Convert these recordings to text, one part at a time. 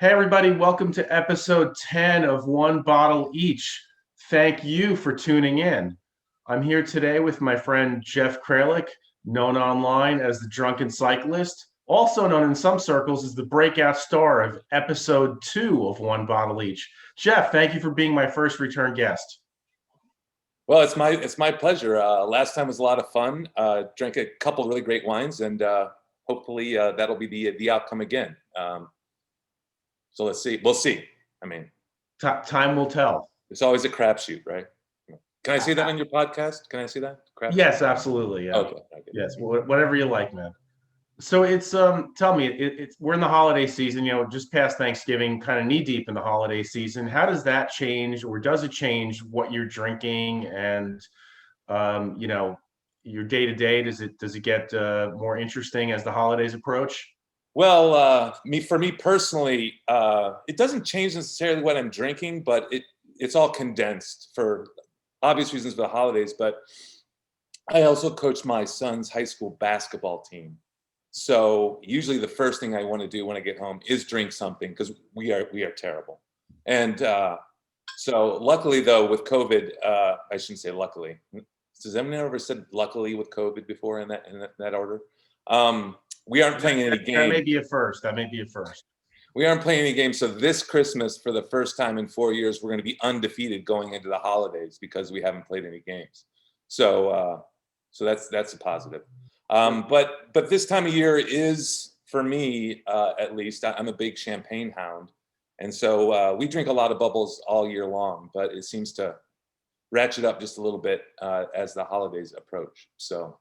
Hey, everybody, welcome to episode 10 of One Bottle Each. Thank you for tuning in. I'm here today with my friend Jeff Kralik, known online as the Drunken Cyclist, also known in some circles as the breakout star of episode 2 of One Bottle Each. Jeff, thank you for being my first return guest. Well, it's my pleasure. Last time was a lot of fun. Drank a couple really great wines, and hopefully that'll be the outcome again. So let's see. We'll see. I mean, Time will tell. it's always a crapshoot, right? Can I say that on your podcast? Can I say that? Crapshoot? Yes, absolutely. Yeah. Okay. Yes, whatever you like, man. So it's tell me it's we're in the holiday season, just past Thanksgiving, kind of knee deep in the holiday season. How does that change, or does it change what you're drinking and your day to day? Does it get more interesting as the holidays approach? Well, for me personally, it doesn't change necessarily what I'm drinking, but it's all condensed for obvious reasons for the holidays. But I also coach my son's high school basketball team. So usually the first thing I want to do when I get home is drink something because we are terrible. And so luckily though with COVID, I shouldn't say luckily. Has anyone ever said luckily with COVID before in that order? We aren't playing any games. That may be a first. We aren't playing any games. So this Christmas, for the first time in 4 years, we're going to be undefeated going into the holidays because we haven't played any games. So that's a positive. But this time of year is, for me, at least, I'm a big champagne hound. And so we drink a lot of bubbles all year long, but it seems to ratchet up just a little bit as the holidays approach. So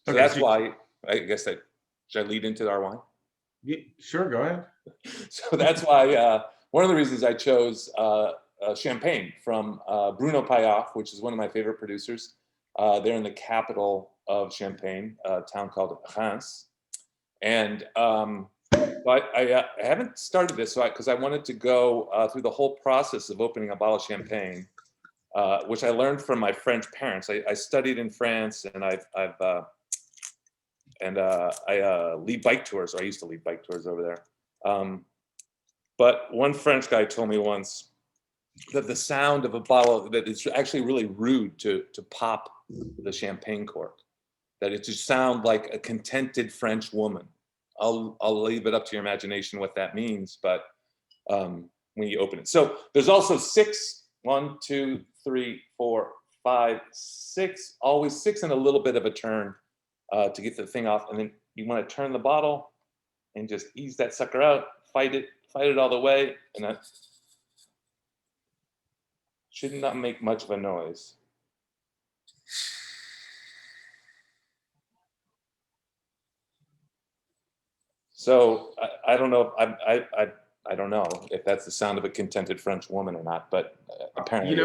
that's why, I guess should I lead into our wine? Yeah, sure, go ahead. So that's why one of the reasons I chose champagne from Bruno Paillard, which is one of my favorite producers. They're in the capital of Champagne, a town called Reims. And but I haven't started this because I wanted to go through the whole process of opening a bottle of champagne, which I learned from my French parents. I studied in France, and I lead bike tours. Or I used to lead bike tours over there. But one French guy told me once that the sound of a bottle, that it's actually really rude to pop the champagne cork, that it just sounds like a contented French woman. I'll leave it up to your imagination what that means, but when you open it. So there's also 6, 1, 2, 3, 4, 5, 6, always 6 and a little bit of a turn to get the thing off. And then you want to turn the bottle and just ease that sucker out, fight it all the way. And that should not make much of a noise. So I don't know. I don't know if that's the sound of a contented French woman or not, but apparently.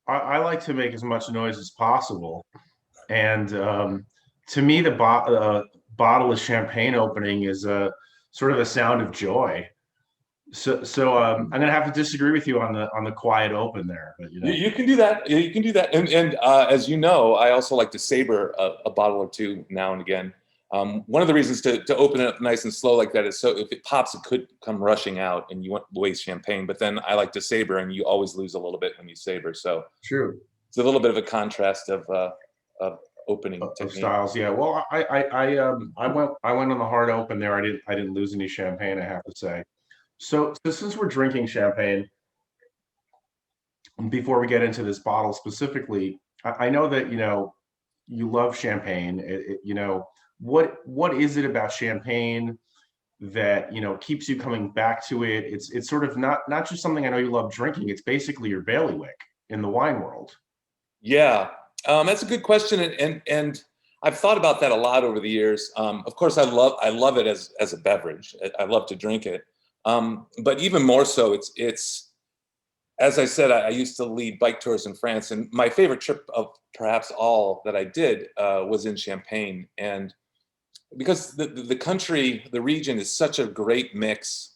I like to make as much noise as possible, and to me, the bottle of champagne opening is a sort of a sound of joy. So I'm gonna have to disagree with you on the quiet open there, but you can do that. You can do that, and as you know, I also like to savor a bottle or two now and again. One of the reasons to open it up nice and slow like that is so if it pops, it could come rushing out and you want to waste champagne. But then I like to savor, and you always lose a little bit when you savor. So true. It's a little bit of a contrast of opening of styles. Yeah. Well, I went on the hard open there. I didn't lose any champagne, I have to say. So since we're drinking champagne, before we get into this bottle specifically, I know that you love champagne. What is it about champagne that keeps you coming back to it? It's sort of not just something I know you love drinking. It's basically your bailiwick in the wine world. Yeah, that's a good question, and I've thought about that a lot over the years. Of course, I love it as a beverage. I love to drink it, but even more so, it's as I said, I used to lead bike tours in France, and my favorite trip of perhaps all that I did was in Champagne. And because the country, the region is such a great mix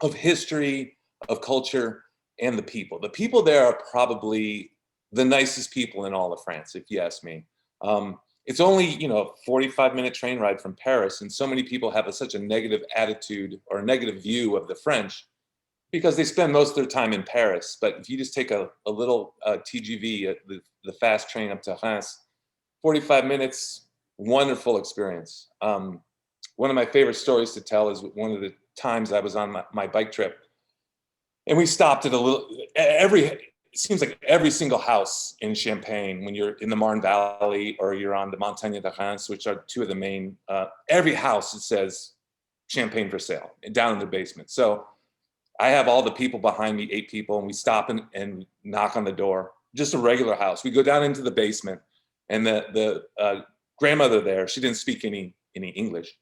of history, of culture, and the people. The people there are probably the nicest people in all of France, if you ask me. it's only, you know, a 45-minute train ride from Paris. And so many people have such a negative attitude or a negative view of the French because they spend most of their time in Paris. But if you just take a little TGV, the fast train up to Reims, 45 minutes, wonderful experience. One of my favorite stories to tell is one of the times I was on my bike trip, and we stopped at it seems like every single house in Champagne, when you're in the Marne Valley or you're on the Montagne de Reims, which are two of the main, every house, it says Champagne for sale down in the basement. So I have all the people behind me, 8 people, and we stop and knock on the door, just a regular house. We go down into the basement, and the grandmother there, she didn't speak any English.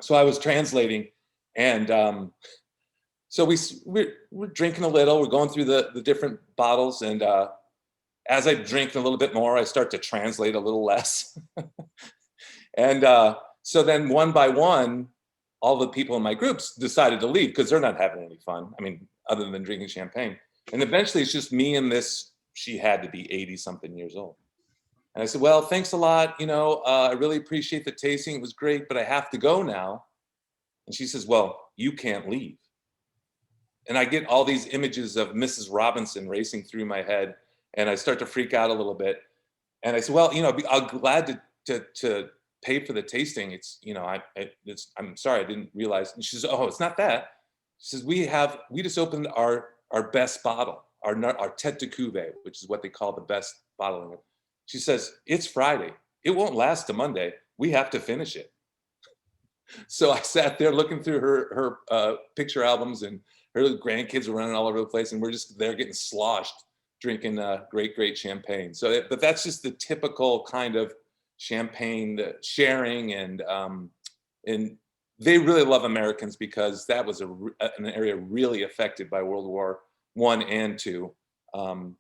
So I was translating, and so we're drinking a little, we're going through the different bottles, and as I drink a little bit more, I start to translate a little less. And so then one by one, all the people in my groups decided to leave because they're not having any fun. I mean, other than drinking champagne. And eventually it's just me and this, she had to be 80 something years old. And I said, well, thanks a lot. You know, I really appreciate the tasting. It was great, but I have to go now. And she says, well, you can't leave. And I get all these images of Mrs. Robinson racing through my head, and I start to freak out a little bit. And I said, well, you know, I'm glad to pay for the tasting. It's, you know, I'm sorry, I didn't realize. And she says, oh, it's not that. She says, we just opened our best bottle, our tête de cuvée, which is what they call the best bottling. She says, it's Friday. It won't last to Monday. We have to finish it. So I sat there looking through her picture albums, and her grandkids were running all over the place, and we're just there getting sloshed, drinking great champagne. So, but that's just the typical kind of champagne sharing, and they really love Americans because that was an area really affected by World War I and II.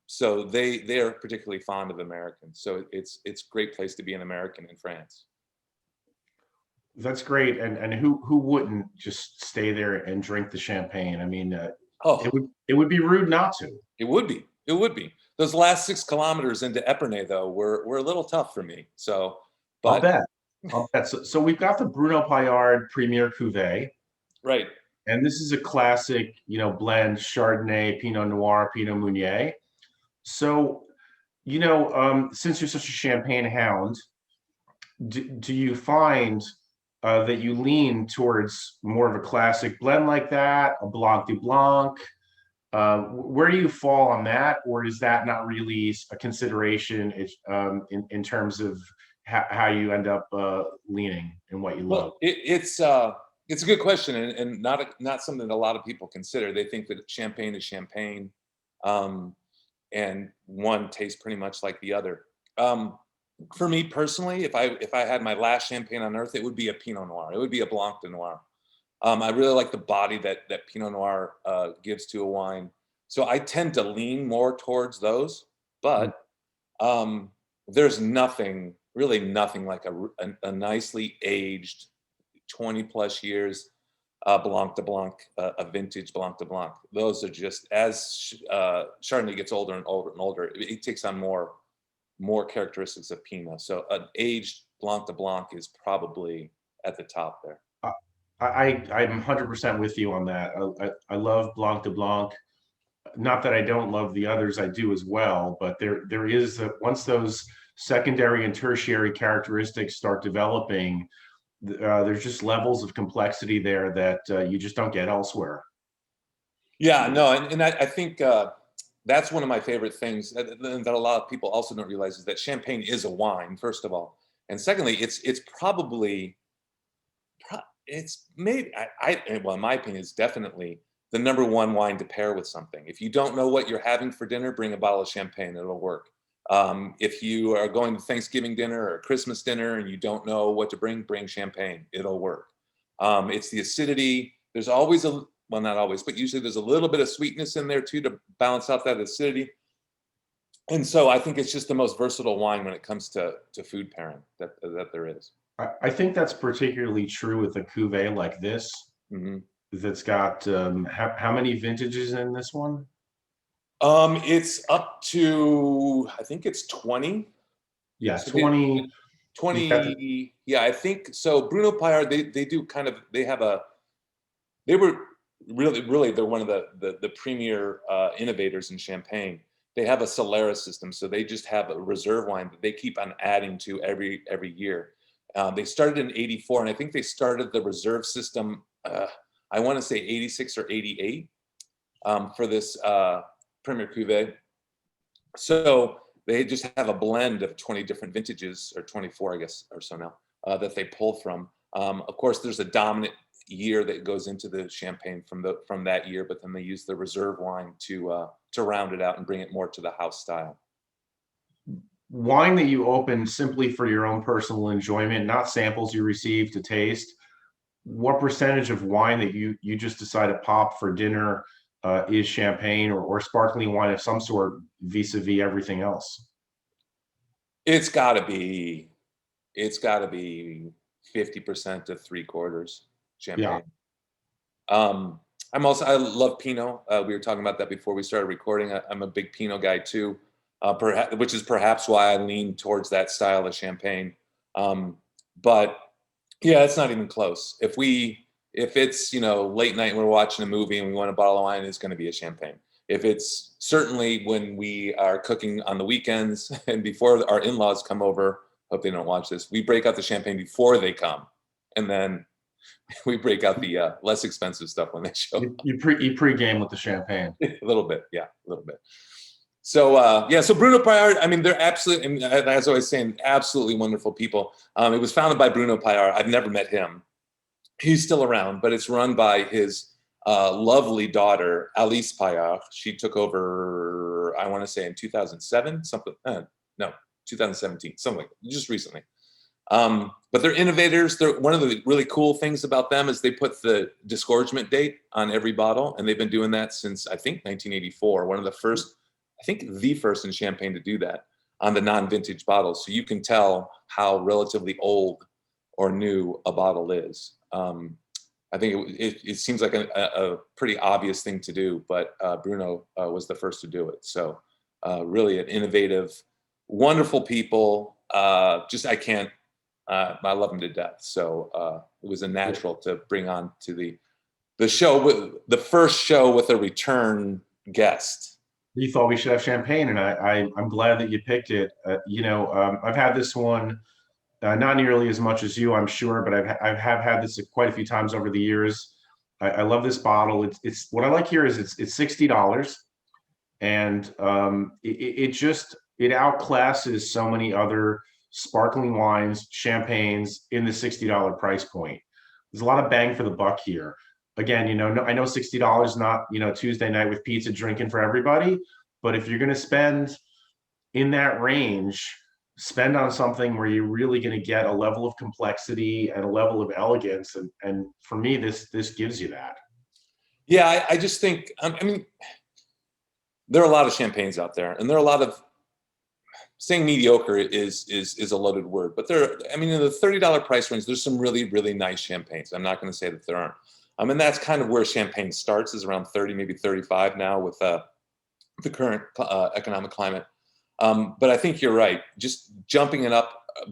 So they are particularly fond of Americans. So it's a great place to be an American in France. That's great. And who wouldn't just stay there and drink the champagne? I mean, it would be rude not to. It would be. It would be. Those last 6 kilometers into Epernay, though, were a little tough for me. So, but I'll bet. So we've got the Bruno Paillard Première Cuvée. Right. And this is a classic, you know, blend Chardonnay, Pinot Noir, Pinot Meunier. So, you know, since you're such a champagne hound, do you find that you lean towards more of a classic blend like that, a Blanc de Blanc? Where do you fall on that, or is that not really a consideration in terms of how you end up leaning and what you love? Well, it's a good question, and not something that a lot of people consider. They think that champagne is champagne, and one tastes pretty much like the other. For me personally, if I had my last champagne on earth, it would be a Pinot Noir. It would be a Blanc de Noir. I really like the body that Pinot Noir gives to a wine. So I tend to lean more towards those, but there's really nothing like a nicely aged 20 plus years Blanc de Blanc, a vintage Blanc de Blanc. Those are just, as Chardonnay gets older and older and older, it takes on more characteristics of Pinot. So an aged Blanc de Blanc is probably at the top there. I'm 100% with you on that. I love Blanc de Blanc. Not that I don't love the others, I do as well. But there is once those secondary and tertiary characteristics start developing, there's just levels of complexity there that you just don't get elsewhere. Yeah, no, and I think that's one of my favorite things that a lot of people also don't realize is that champagne is a wine, first of all, and secondly, it's maybe well, in my opinion, it's definitely the #1 wine to pair with something. If you don't know what you're having for dinner, bring a bottle of champagne; it'll work. If you are going to Thanksgiving dinner or Christmas dinner and you don't know what to bring champagne; it'll work. It's the acidity. There's always well, not always, but usually there's a little bit of sweetness in there too to balance out that acidity. And so I think it's just the most versatile wine when it comes to food pairing that there is. I think that's particularly true with a cuvee like this. That's got how many vintages in this one? It's up to, I think it's 20. Yeah, 20 20, yeah, I think so. Bruno Paillard, they do kind of, they were really, they're one of the premier innovators in Champagne. They have a Solera system, so they just have a reserve wine that they keep on adding to every year. They started in '84, and I think they started the reserve system, I want to say '86 or '88, for this Première Cuvée. So they just have a blend of 20 different vintages, or 24, I guess, or so now, that they pull from. Of course, there's a dominant year that goes into the champagne from that year, but then they use the reserve wine to round it out and bring it more to the house style. Wine that you open simply for your own personal enjoyment, not samples you receive to taste. What percentage of wine that you just decide to pop for dinner is champagne or sparkling wine of some sort, vis-a-vis everything else? It's got to be 50% to 3/4 champagne. Yeah. I love Pinot. We were talking about that before we started recording. I'm a big Pinot guy too, which is perhaps why I lean towards that style of champagne. But yeah, it's not even close. If it's, late night and we're watching a movie and we want a bottle of wine, it's going to be a champagne. If it's certainly when we are cooking on the weekends and before our in-laws come over, hope they don't watch this, we break out the champagne before they come. And then we break out the less expensive stuff when they show up. You pre-game with the champagne. A little bit, yeah, a little bit. So so Bruno Paillard, I mean, they're absolutely, as I was saying, absolutely wonderful people. It was founded by Bruno Paillard. I've never met him. He's still around, but it's run by his lovely daughter, Alice Paillard. She took over, I want to say in 2007, 2017, something like that, just recently. But they're innovators. One of the really cool things about them is they put the disgorgement date on every bottle, and they've been doing that since, I think, 1984. One of the first, I think the first in Champagne to do that on the non-vintage bottles. So you can tell how relatively old or new a bottle is. I think it seems like a pretty obvious thing to do, but Bruno was the first to do it. So really an innovative, wonderful people. I love them to death. So it was a natural to bring on to the show, the first show with a return guest. You thought we should have champagne, and I'm glad that you picked it. I've had this one. Not nearly as much as you, I'm sure, but I have had this quite a few times over the years. I love this bottle. It's what I like here is it's $60, and it outclasses so many other sparkling wines, champagnes in the $60 price point. There's a lot of bang for the buck here. Again, I know $60 not Tuesday night with pizza drinking for everybody, but if you're going to spend in that range, spend on something where you're really going to get a level of complexity and a level of elegance. And for me, this gives you that. Yeah, I just think, I mean, there are a lot of champagnes out there, and there are a lot of, saying mediocre is a loaded word, but in the $30 price range, there's some really, really nice champagnes. I'm not going to say that there aren't. And that's kind of where champagne starts, is around 30, maybe 35 now with the current economic climate. But I think you're right. Just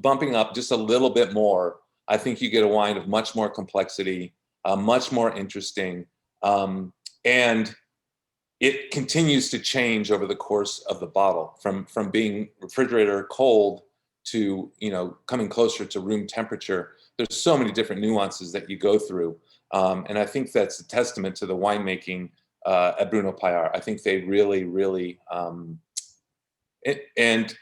bumping up just a little bit more, I think you get a wine of much more complexity, much more interesting, and it continues to change over the course of the bottle, from being refrigerator cold to coming closer to room temperature. There's so many different nuances that you go through, and I think that's a testament to the winemaking at Bruno Paillard. I think they really, really. And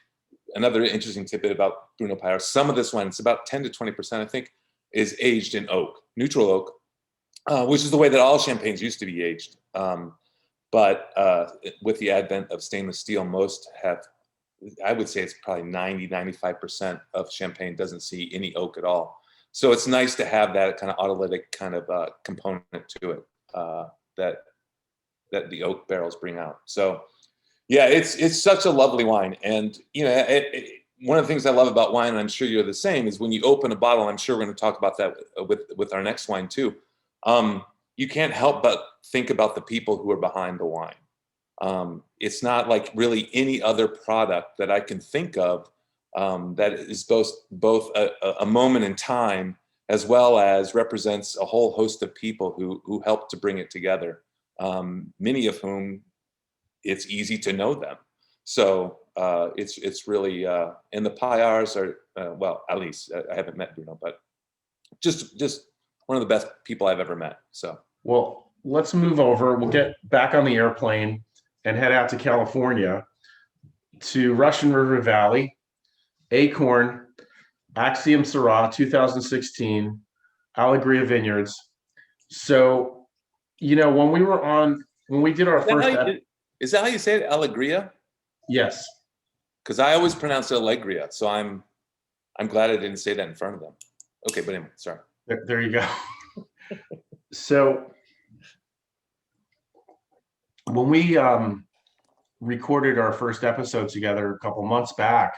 another interesting tidbit about Bruno Paillard, some of this wine, it's about 10 to 20%, I think, is aged in oak, neutral oak, which is the way that all champagnes used to be aged. But with the advent of stainless steel, most have, I would say it's probably 95% of champagne doesn't see any oak at all. So it's nice to have that kind of autolytic kind of component to it that the oak barrels bring out. So yeah, it's such a lovely wine. And, one of the things I love about wine, and I'm sure you're the same, is when you open a bottle, I'm sure we're going to talk about that with our next wine too. You can't help but think about the people who are behind the wine. It's not like really any other product that I can think of that is both a moment in time as well as represents a whole host of people who helped to bring it together, many of whom it's easy to know them. So it's really, and the Paillards are, well, at least I haven't met Bruno, but just one of the best people I've ever met. So, well, let's move over. We'll get back on the airplane and head out to California to Russian River Valley, ACORN, Axiom Syrah 2016, Alegria Vineyards. So, when we did our first, is that how you say it? Alegria? yes. Because I always pronounce it Alegria. So I'm glad I didn't say that in front of them. Okay, but anyway, sorry. There you go. So when we recorded our first episode together a couple months back,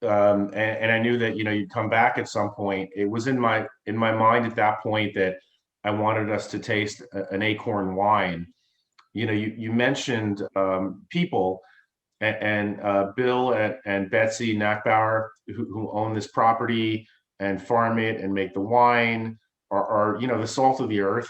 and I knew that you'd come back at some point. It was in my mind at that point that I wanted us to taste an ACORN wine. You mentioned people and Bill and Betsy Nachbauer who own this property and farm it and make the wine are the salt of the earth.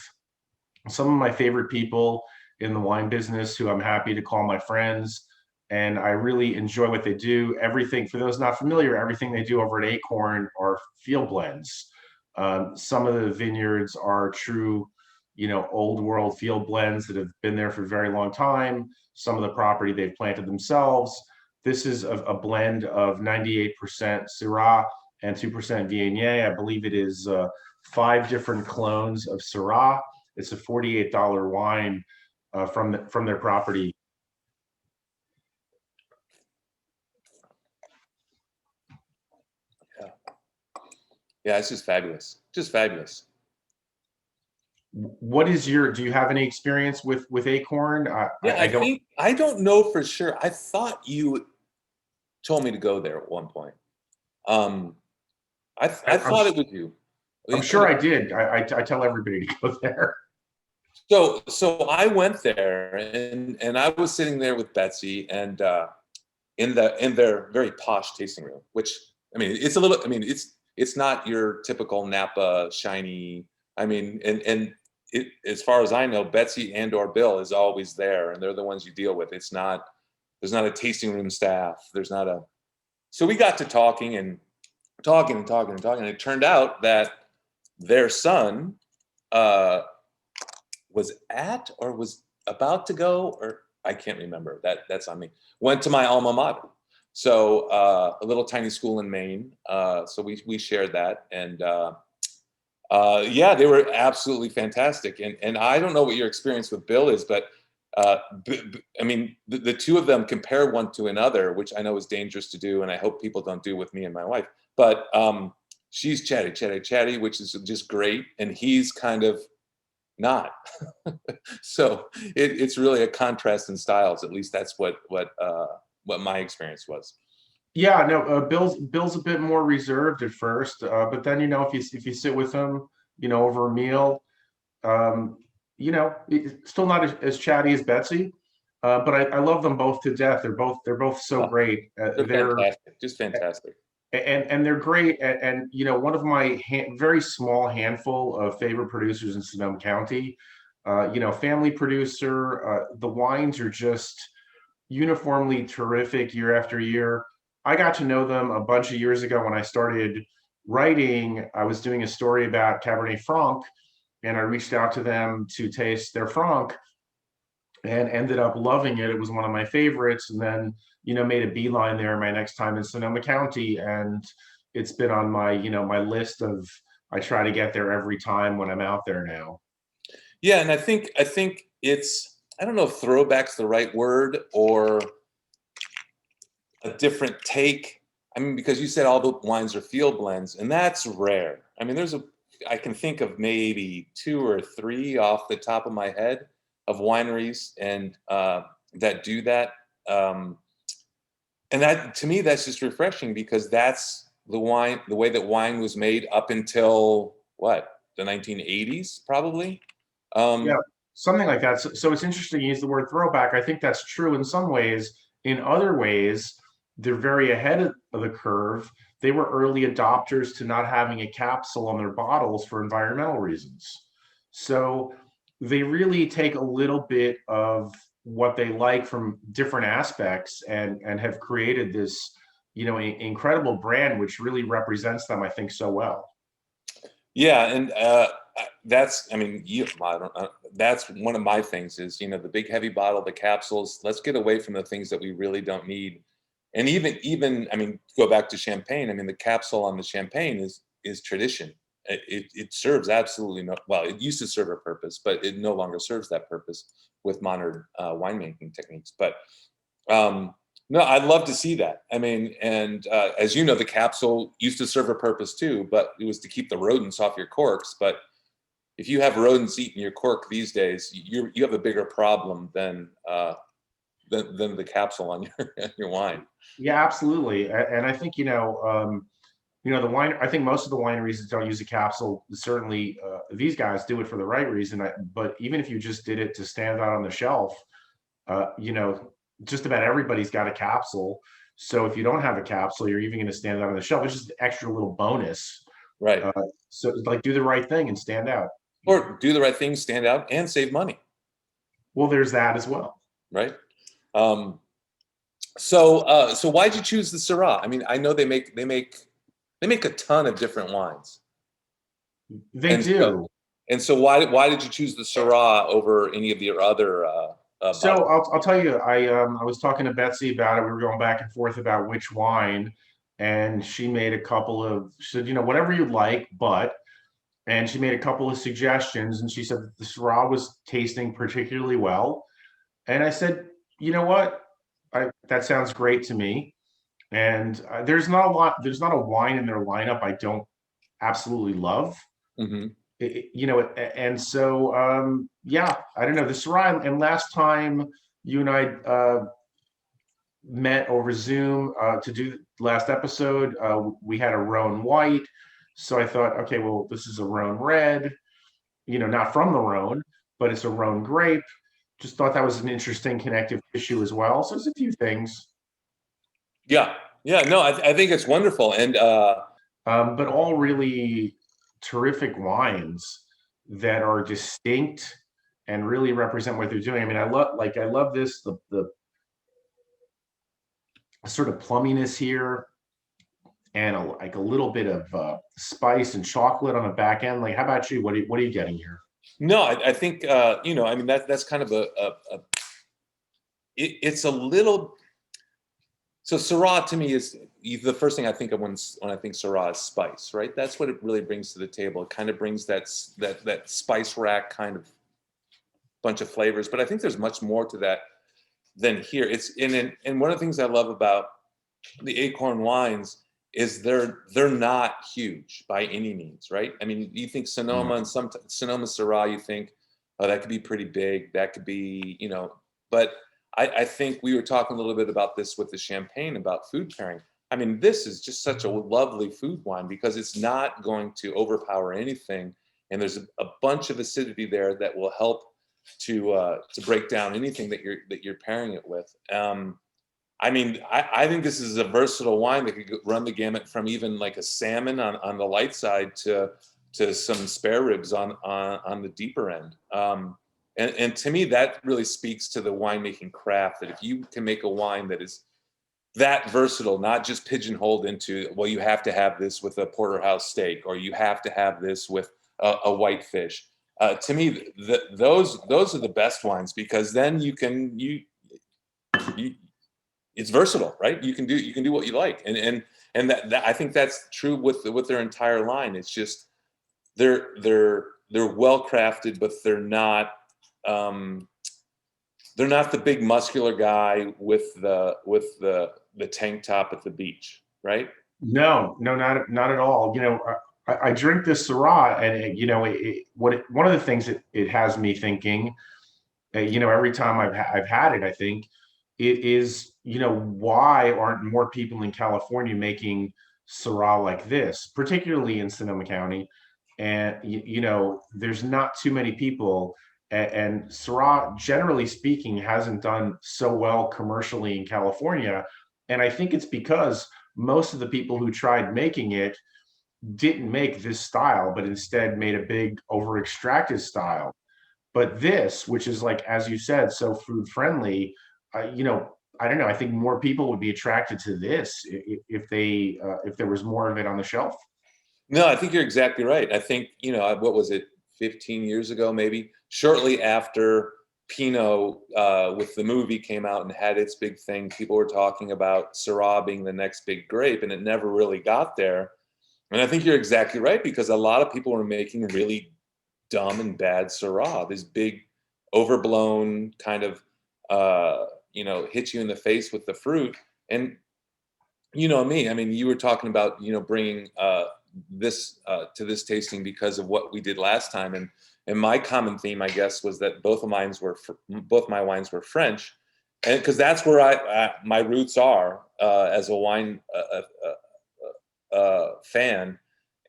Some of my favorite people in the wine business who I'm happy to call my friends. And I really enjoy what they do. Everything, for those not familiar, everything they do over at ACORN are field blends. Some of the vineyards are true, old world field blends that have been there for a very long time. Some of the property they've planted themselves. This is a blend of 98% Syrah and 2% Viognier. I believe it is 5 different clones of Syrah. It's a $48 wine from their property. Yeah, it's just fabulous. Just fabulous. What is do you have any experience with ACORN? I don't know for sure. I thought you told me to go there at one point. I thought it was you. I'm sure I did. I tell everybody to go there. So I went there and I was sitting there with Betsy and in their very posh tasting room, which it's a little, it's not your typical Napa shiny. And as far as I know, Betsy and or Bill is always there, and they're the ones you deal with. There's not a tasting room staff. So we got to talking. And it turned out that their son was about to go, or I can't remember. That's on me. Went to my alma mater. So a little tiny school in Maine. So we shared that, and they were absolutely fantastic. And I don't know what your experience with Bill is, but the two of them compare one to another, which I know is dangerous to do, and I hope people don't do with me and my wife. But she's chatty, which is just great, and he's kind of not. So it's really a contrast in styles. At least that's what my experience was. Yeah, no, Bill's a bit more reserved at first, but then if you sit with him, over a meal, it's still not as chatty as Betsy, but I love them both to death. They're both so great. They're fantastic, just fantastic. And they're great. And one of my very small handful of favorite producers in Sonoma County, family producer. The wines are just uniformly terrific year after year. I got to know them a bunch of years ago when I started writing. I was doing a story about Cabernet Franc, and I reached out to them to taste their Franc and ended up loving it. It was one of my favorites, and then, made a beeline there my next time in Sonoma County. And it's been on my, my list of, I try to get there every time when I'm out there now. Yeah. And I think it's, I don't know if throwback's the right word or a different take. Because you said all the wines are field blends, and that's rare. I can think of maybe 2 or 3 off the top of my head of wineries and that do that. And that, to me, that's just refreshing, because that's the way that wine was made up until the 1980s, probably. Yeah, something like that. So it's interesting you use the word throwback. I think that's true in some ways. In other ways, they're very ahead of the curve. They were early adopters to not having a capsule on their bottles for environmental reasons. So they really take a little bit of what they like from different aspects and have created this, incredible brand, which really represents them, I think, so well. Yeah, and that's, I mean, that's one of my things is, the big heavy bottle, the capsules. Let's get away from the things that we really don't need. And even, I mean, go back to champagne. I mean, the capsule on the champagne is tradition. It serves absolutely no, well, it used to serve a purpose, but it no longer serves that purpose with modern winemaking techniques. But no, I'd love to see that. I mean, and as you know, the capsule used to serve a purpose too, but it was to keep the rodents off your corks. But if you have rodents eating your cork these days, you have a bigger problem than the capsule on your wine. Yeah, absolutely. And I think, the wine, I think most of the wineries that don't use a capsule, certainly these guys do it for the right reason. But even if you just did it to stand out on the shelf, just about everybody's got a capsule. So if you don't have a capsule, you're even going to stand out on the shelf. It's just an extra little bonus. Right. So like do the right thing and stand out. Or do the right thing, stand out, and save money. Well, there's that as well. Right. So why'd you choose the Syrah? I mean, I know they make a ton of different wines. They do. So why did you choose the Syrah over any of your other? So I'll tell you, I was talking to Betsy about it. We were going back and forth about which wine, and she made a couple of. She said, whatever you like, and she made a couple of suggestions, and she said that the Syrah was tasting particularly well, and I said, you know what, that sounds great to me. And there's not a wine in their lineup I don't absolutely love. Mm-hmm. And so yeah, I don't know, the Syrah. And last time you and I met over Zoom to do the last episode, we had a Rhone white. So I thought, okay, well, this is a Rhone red, not from the Rhone, but it's a Rhone grape. Just thought that was an interesting connective tissue as well. So there's a few things. Yeah. No, I think it's wonderful, and but all really terrific wines that are distinct and really represent what they're doing. I mean, I love this, the sort of plumminess here, and a little bit of spice and chocolate on the back end. Like, how about you? What are you getting here? No, I think I mean that's kind of it's a little. So Syrah to me is the first thing I think of when I think Syrah is spice, right? That's what it really brings to the table. It kind of brings that spice rack kind of bunch of flavors. But I think there's much more to that than here. It's and one of the things I love about the ACORN wines is they're not huge by any means, right? I mean, you think Sonoma and Sonoma Syrah, you think, oh, that could be pretty big. That could be, but I think we were talking a little bit about this with the champagne about food pairing. I mean, this is just such a lovely food wine because it's not going to overpower anything, and there's a bunch of acidity there that will help to break down anything that you're pairing it with. I mean, I think this is a versatile wine that could run the gamut from even like a salmon on the light side to some spare ribs on the deeper end. And to me, that really speaks to the winemaking craft, that if you can make a wine that is that versatile, not just pigeonholed into, well, you have to have this with a porterhouse steak, or you have to have this with a white fish. To me, those are the best wines, because then it's versatile, right? You can do what you like, and that I think that's true with their entire line. It's just they're well crafted, but they're not the big muscular guy with the tank top at the beach, right? No, not at all. I drink this Syrah, and one of the things that it has me thinking, every time I've had it, I think it is, why aren't more people in California making Syrah like this, particularly in Sonoma County? And there's not too many people, and Syrah, generally speaking, hasn't done so well commercially in California. And I think it's because most of the people who tried making it didn't make this style, but instead made a big over extracted style. But this, which is like, as you said, so food friendly, I don't know. I think more people would be attracted to this if there was more of it on the shelf. No, I think you're exactly right. I think, what was it, 15 years ago, maybe, shortly after Pinot with the movie came out and had its big thing, people were talking about Syrah being the next big grape, and it never really got there. And I think you're exactly right, because a lot of people were making really dumb and bad Syrah, this big, overblown kind of, hit you in the face with the fruit. And you know me, I mean, you were talking about, bringing this to this tasting because of what we did last time. And my common theme, I guess, was that both my wines were French. And because that's where my roots are as a wine fan.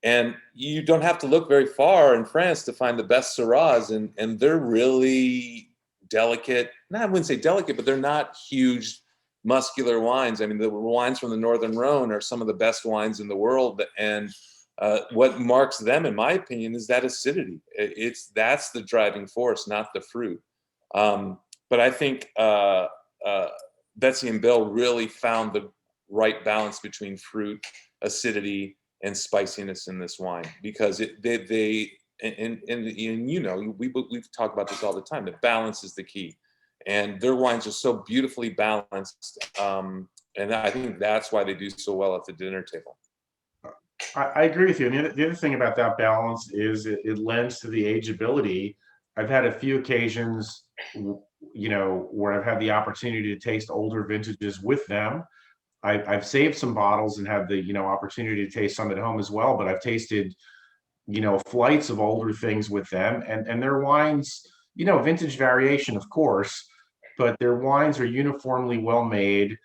And you don't have to look very far in France to find the best Syrahs, and they're really delicate. No, I wouldn't say delicate, but they're not huge, muscular wines. I mean, the wines from the Northern Rhone are some of the best wines in the world, and what marks them, in my opinion, is that acidity. That's the driving force, not the fruit. But I think Betsy and Bill really found the right balance between fruit, acidity, and spiciness in this wine, because we've talked about this all the time. The balance is the key, and their wines are so beautifully balanced, and I think that's why they do so well at the dinner table. I agree with you. And the other thing about that balance is it lends to the ageability. I've had a few occasions, where I've had the opportunity to taste older vintages with them. I've saved some bottles and had the opportunity to taste some at home as well. But I've tasted flights of older things with them, and their wines, vintage variation, of course, but their wines are uniformly well made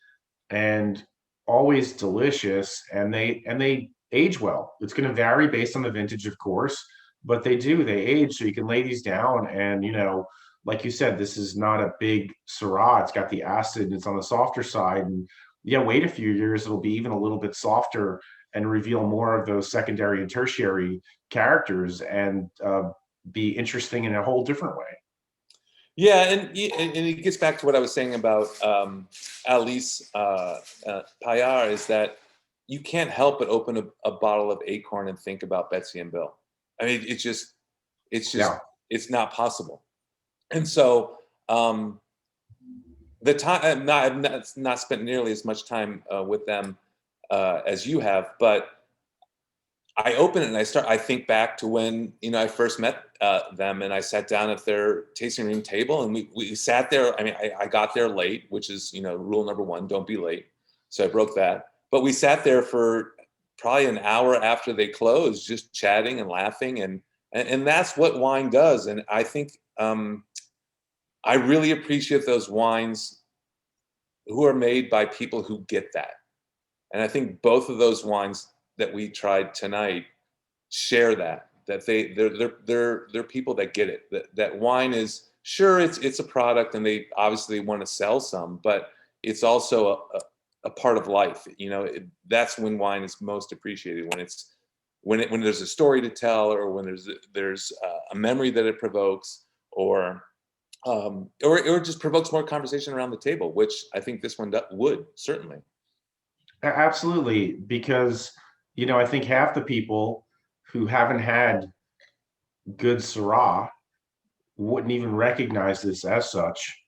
and always delicious, and they age well. It's going to vary based on the vintage, of course, but they age, so you can lay these down. And like you said, this is not a big Syrah. It's got the acid and it's on the softer side, and yeah, wait a few years, it'll be even a little bit softer and reveal more of those secondary and tertiary characters, and be interesting in a whole different way. Yeah, and it gets back to what I was saying about Alice Paillard, is that you can't help but open a bottle of ACORN and think about Betsy and Bill. I mean, Yeah. it's not possible. And so the time, I've not spent nearly as much time with them as you have, but I open it and I think back to when I first met them, and I sat down at their tasting room table, and we sat there. I mean, I got there late, which is rule number one: don't be late. So I broke that. But we sat there for probably an hour after they closed, just chatting and laughing, and that's what wine does. And I think I really appreciate those wines who are made by people who get that. And I think both of those wines that we tried tonight share that they're people that get it. That wine is, sure, it's a product, and they obviously want to sell some, but it's also a part of life. That's when wine is most appreciated, when there's a story to tell, or when there's a memory that it provokes, or just provokes more conversation around the table, which I think this one would certainly. Absolutely, because I think half the people who haven't had good Syrah wouldn't even recognize this as such.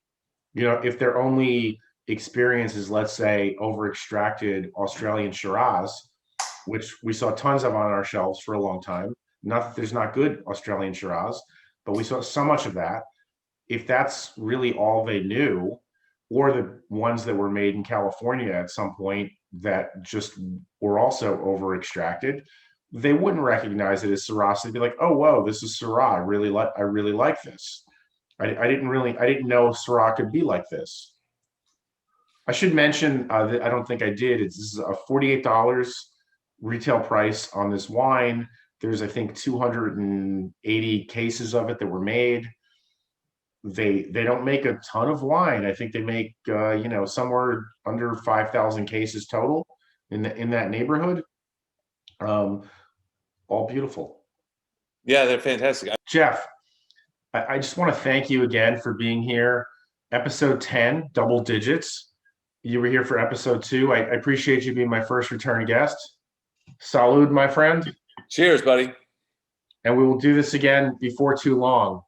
If their only experience is, let's say, over extracted Australian Shiraz, which we saw tons of on our shelves for a long time. Not that there's not good Australian Shiraz, but we saw so much of that. If that's really all they knew, or the ones that were made in California at some point that just were also over extracted, they wouldn't recognize it as Syrah. So they'd be like, "Oh, whoa, this is Syrah. I really like this. I didn't know Syrah could be like this." I should mention that I don't think I did. This is a $48 retail price on this wine. There's, I think, 280 cases of it that were made. they don't make a ton of wine. I think they make somewhere under 5,000 cases total in that neighborhood. All beautiful. Yeah, they're fantastic. Jeff, I just want to thank you again for being here. Episode 10, double digits. You were here for episode 2. I appreciate you being my first return guest. Salud, my friend. Cheers, buddy. And we will do this again before too long.